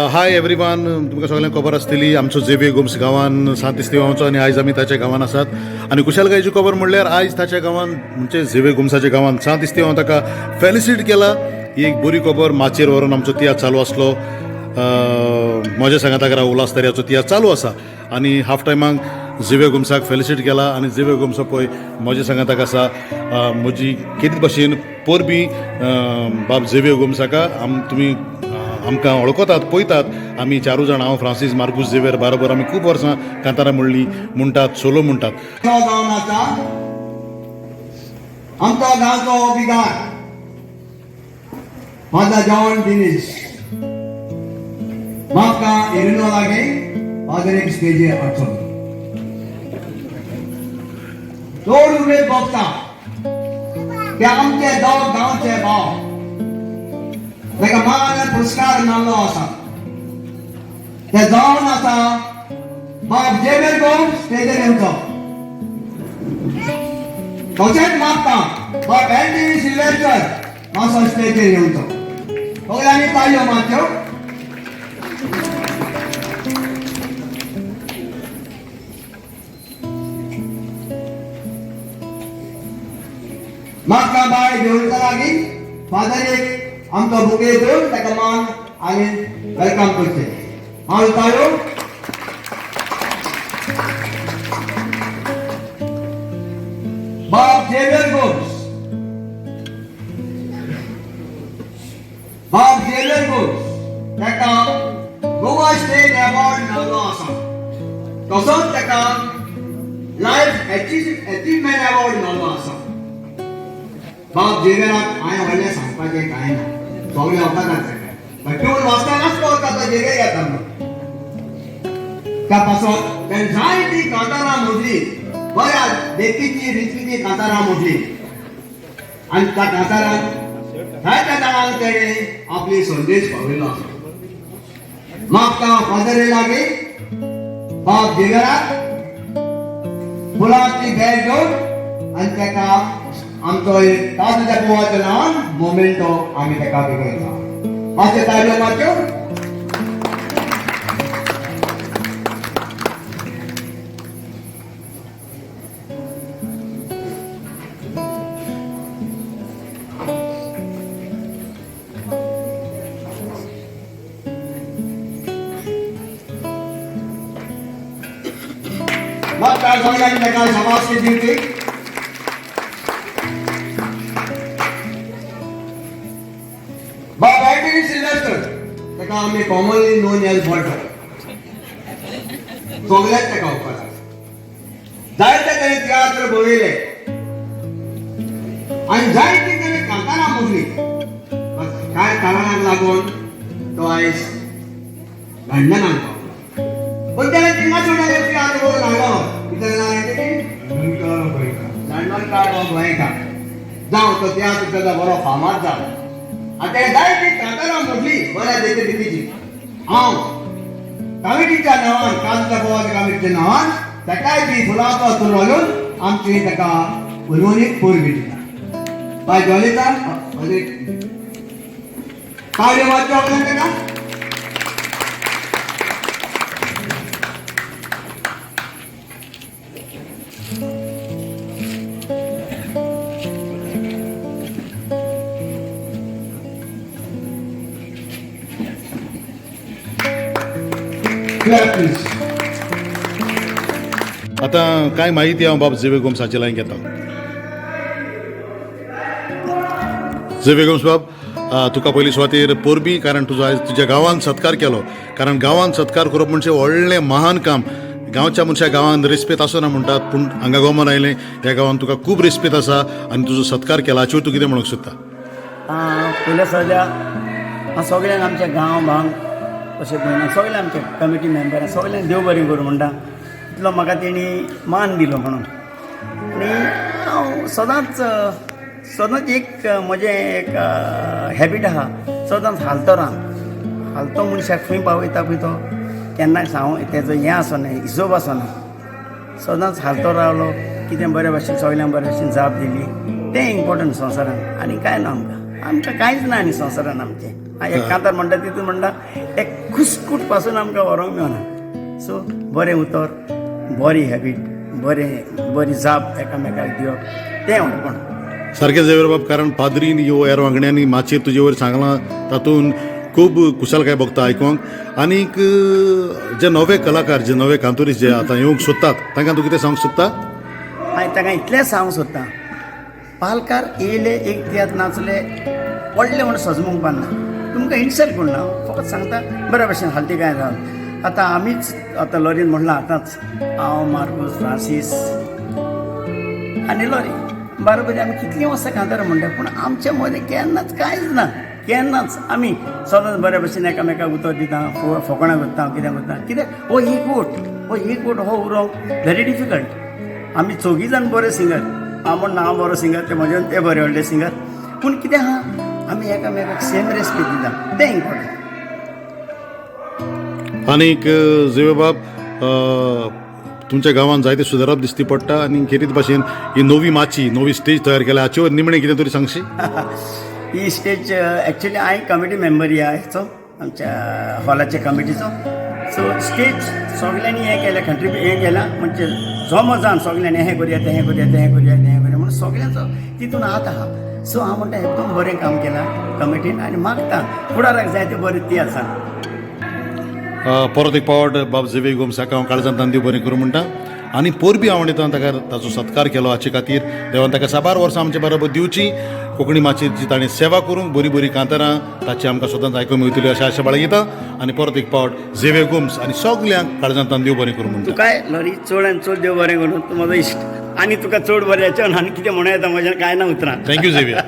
Hi everyone, तुमकां सगळ्यांक खबर आसतली आमचो झेवियर गोम्स गांवान 7 इस्तिवांचो आनी आयज आमी ताच्या गांवान आसात. आनी कुशालकायेची खबर म्हणल्यार आयज ताच्या गांवान म्हणजे झेवियर गोम्साच्या गांवान 7 इस्तिवां ताका फेलिसीट केला. ही एक बरी खबर. माचयेर व्हरून आमचो तियात्र चालू आसलो. म्हज्या सांगात अकरा उल्हासदर्याचो तियात्र चालू आसा आनी हाफ टायमाक झेवियर गोम्साक फेलिसीट केला. आनी झेवियर गोम्सो पळय म्हज्या सांगात आसा म्हजी कितें भाशेन पोरबी बाब झेवियर गोम्साका तुमी आमकां वळखतात पळयतात. आमी चारूय जाण, हांव फ्रांसीस मार्कूस झेवियर बरोबर आमी खूब वर्सां कांतारां म्हणटात, सोलो म्हणटात. आमच्या गांवचो बिगार माझा जॉन दिनेश म्हाका एरिनो लागे फादर एक स्टेजीर हाडचो. चड उमेद भोगता ते आमचे दोग गांवचे भाव ताका मान पुरस्कार मेळ्ळो आसा. ते जावन आसा बाब झेवियर गोम्स स्टेजीर येवचो. तशेंच मागता बाब एंडी सिल्वेस्टर मातसो स्टेजीर येवचो. सगळ्यांनी ताळयो मारच्यो. म्हाका बाय देवळचा लागीं फादर एक आमचो बुके घेवन ताका मान आनी वेलकम करचें. हांव ताळयो. बाब झेवियर गोम्स ताका गोवा स्टेट अवॉर्ड मेळ्ळो आसा. तसोच ताका लायफ अचिव्हमेंट अवॉर्ड मेळ्ळो आसा. बाब झेवियराक हांवें व्हडलें सांगपाचें कांय ना, सगळें वखदाच ताका. ट्यून वाचतानाच कळटा तो झेवियर येता म्हणून. त्या पासत ताणें जायतीं कांतारां मोडलीं, बऱ्या देखीची रितीची कांतारां मोडलीं. आनी त्या कांतारांक जायत्या जाणांक तेणें आपली संदेश पावयलो आसा. म्हाका फादरे लागीं बाब झेवियराक फुलांची बॅग घेवन आनी ताका आमचो एक ताजूच्या पोवाच्या नांवान मोमेंटो आमी ताका भेटयता. मातशें ताळयो मारच्यो. म्हाका सगळ्यांनी ताका शाबासकी दिवची. बाब एंडी सिल्वेस्टर ताका आमी कॉमनली नोन एज बॉल्टर सगळ्याच ताका उपकार. जायते ताणें तियात्र बरयले आनी जायतीं ताणें कांतारां मोडलीं. कांय कारणांक लागून तो आयज लंडनाक पावलो. पण ताणें थिंगा सोडलें तियात्र बरोवन हाडलो. कितें नांव लंडनकार ऑफ गोंयकार जावं तो तियात्र ताजो बरो फामाद जालो. आनी ताणें जायतीं कांतारां मोडलीं बऱ्या देखीची. हांव कमिटीच्या नांवान, कांतार गोवाच्या कमिटीच्या नांवान ताकाय ती फुलांचो तुरो घालून आमची ताका उर्वरीत पोरबी दिता. बाय जॉलिता ताळयो मारच्यो आपल्याक ताका. आतां कांय माहिती हांव बाब झेवियर गोम्साचे लायक घेता. झेवियर गोम्स बाब, तुका पयली सुवातेर पोरबी, कारण तुजो आयज तुज्या गांवान सत्कार केलो. कारण गांवान सत्कार करप म्हणजे व्हडलें महान काम. गांवच्या मनशाक गांवान रेस्पेत आसना म्हणटात, पूण हांगा गोमन आयलें ह्या गांवान तुका खूब रेस्पेत आसा आनी तुजो सत्कार केला. हाचेर तूं कितें म्हणूंक सोदता? पयल्या सगळ्या सगळ्यांक आमच्या गांव भांग अशें पळयना, सगळे आमचे कमिटी मेंबर सगळ्यांक देव बरें करूं म्हणटा. इतलो म्हाका तेणी मान दिलो म्हणून. आनी हांव सदांच एक म्हजें एक हॅबीट आहा, सदांच हालतो रावन. हालतो मनशाक खंय पावयता पळय तो केन्नाच हांव तेजो हें आसना, हिशोब आसना. सदांच हालतो रावलो, कितें बऱ्या भाशेन सगळ्यांक बऱ्या भाशेन जाप दिली, तें इम्पॉर्टंट संवसारान. आनी कांय ना आमकां कांयच ना आनी संवसारान आमचें. एक कांतार म्हणटा तितून म्हणटा एक घुसकूट पासून आमकां व्हरोंक मेळना. सो बरें उतर, बरी हॅबीट, बरी जाप एकामेकाक दिवप तें व्हडपण. सारकें झेवियर बाब, कारण पाद्रीन ह्यो हेर वांगड्यांनी माचयेर तुजे वयर सांगलां तातूंत खूब कुशलकाय भोगता आयकोंक. आनीक जे नवे कलाकार, जे नवे कांतुरीस जे आतां येवंक सोदतात तांकां तूं कितें सांगूंक सोदता? हांवें ताका इतलें सांगूंक सोदतां, पालकार येयले, एक तियात्र नाचले, व्हडलें म्हणून सजमूंक पावना, तुमकां इन्सल्ट करना, फकत सांगता बऱ्या भशेन हालती काय जावन. आतां आमीच आतां लॉरीन म्हणलां आतांच, हांव, मार्कोस, फ्रांसीस आनी लॉरी बरोबर आमी कितलीं वर्सां कांतार म्हणटा, पूण आमच्या मदें केन्नाच कांयच ना. केन्नाच आमी सदांच बऱ्या भशेन एकामेकाक उतर दिता, फकाणां करता, कितें करता. कित्याक हो एक वोट हो उरोवंक व्हेरी डिफिकल्ट. आमी चौगी जाण बरे सिंगर, हांव म्हणना हांव बरो सिंगर, ते म्हजे ते बरे व्हडले सिंगर, पूण कितें आहा, आमी एकामेकाक सेम रेस्पेक्ट दिता, तें इम्पॉर्टंट. आनीक झेवियर बाब, तुमच्या गांवांत जायते सुदारप दिसती पडटा. आनी खेरीत भाशेन ही नवी माची, नवी स्टेज तयार केल्या, हाचे वयर निमणें कितें तरी सांगशी? ही स्टेज एक्चुअली हांव कमिटी मेंबर या हेचो, आमच्या हॉलाच्या कमिटीचो. सो स्टेज सगल्यांनी हें केलें, हें केलां, म्हणजे जमजान सगल्यांनी हें करुया, तें करुया, तें करुया, तें करुया म्हणून सगल्यांचो तितून हात आहा. सो हांव म्हणटा एकदम बरें काम केलां कमिटीन, आनी मागता फुडाराक जाय ते बरें ती आसा. परत एक पावट बाब झेवियर गोमसाक हांव काळजांतल्यान देव बरें करूं म्हणटा. आनी पोरबी आवडीतान ताका ताचो सत्कार केलो हाचे खातीर देवान ताका साबार वर्सां आमचे बरोबर दिवची. कोंकणी माचयेची ताणें सेवा करूंक, बरी बरी कांतारां ताची आमकां सदांच आयकूंक मेळटली अशें आशा बाळगिता. आनी परत एक पावट झेवियर गोम्स आनी सगल्यांक काळजांतल्यान देव बरें करूं म्हणटा. तुकाय लॉरी चड आनी चड देव बरें करूं, तूं म्हजो इश्ट, आनी तुका चड बरें हेचें आनी कितें म्हणूं येता म्हज्यान कांय ना उतरां. Thank you Xavier.